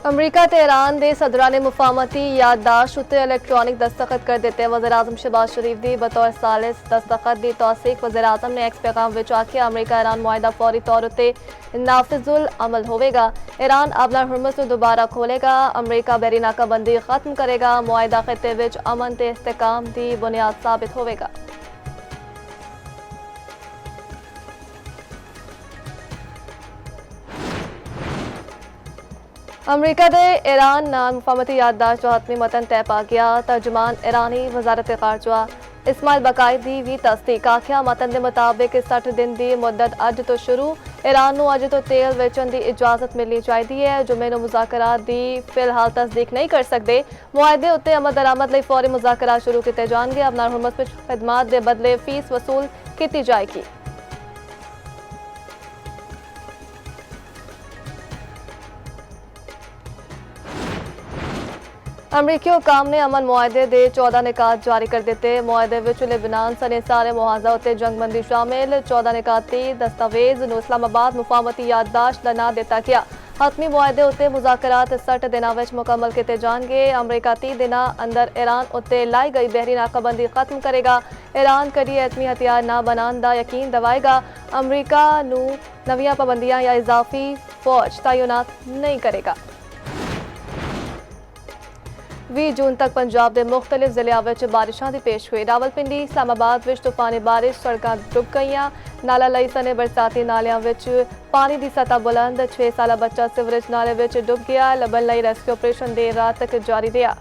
अमरीका ते ईरान के सदरां ने मुफाहमती याददाश्त उत्ते इलैक्ट्रॉनिक दस्तखत कर दिते। वज़ीर-ए-आज़म शहबाज शरीफ की बतौर सालिस दस्तखत की तौसीक वज़ीर-ए-आज़म ने एक्स पैगाम में आखिया अमरीका ईरान मुआहिदा फौरी तौर उत्ते नाफिजुल अमल होवेगा। ईरान अपना हुर्मुज़ को दोबारा खोलेगा। अमरीका बहरी नाकाबंदी खत्म करेगा। मुआहिदा खिते विच अमन ते इस्तेहकाम की बुनियाद साबित होवेगा। अमरीका दे ईरान नाल मुफाहमती याददाश्त जो हतमी मतन तय पा गया। तर्जुमान ईरानी वजारत खारजा इस्माइल बकाई दी भी तस्दीक आखिया मतन के मुताबिक 60 दिन की मुद्दत अज तो शुरू। ईरान को अज तो तेल वेचन की इजाजत मिलनी चाहिए है। जुमे नूं मुज़ाकरात की फिलहाल तस्दीक नहीं कर सकते। मुआहदे उत्ते अमल दरामद लई फौरी मुज़ाकरात शुरू किए जाएंगे। अपना हुर्मत विच खिदमात के बदले फीस वसूल की जाएगी। अमरीकी हुकाम ने अमन मुआहदे के 14 निकात जारी कर दिते। मुआहदे विच लेबनान सने सारे मुआवजा उत्ते जंगबंदी शामिल 14 निकाती दस्तावेज नूं इस्लामाबाद मुफाहमती याददाश्त दा नां दिता गया। हतमी मुआहदे उत्ते मुज़ाकरात 60 दिनां विच मुकम्मल किए जाएंगे। अमरीका 30 दिनां अंदर ईरान उत्ते लाई गई बहरी नाकाबंदी खत्म करेगा। ईरान कड़ी एटमी हथियार ना बनाने का यकीन दिवाएगा। अमरीका नूं नवीं पाबंदियां या इजाफी फौज तैनात नहीं करेगा। 20 जून तक पंजाब के मुख्तलिफ जिलों में बारिशों की पेश हुई। रावलपिंडी इस्लामाबाद में तूफानी बारिश सड़कों डुब गई। नाला लई सने बरसाती नालियां विच पानी की सतह बुलंद। 6 साला बच्चा सिवरेज नाले में डुब गया। लभन लई रेस्क्यू ऑपरेशन देर रात तक जारी रहा।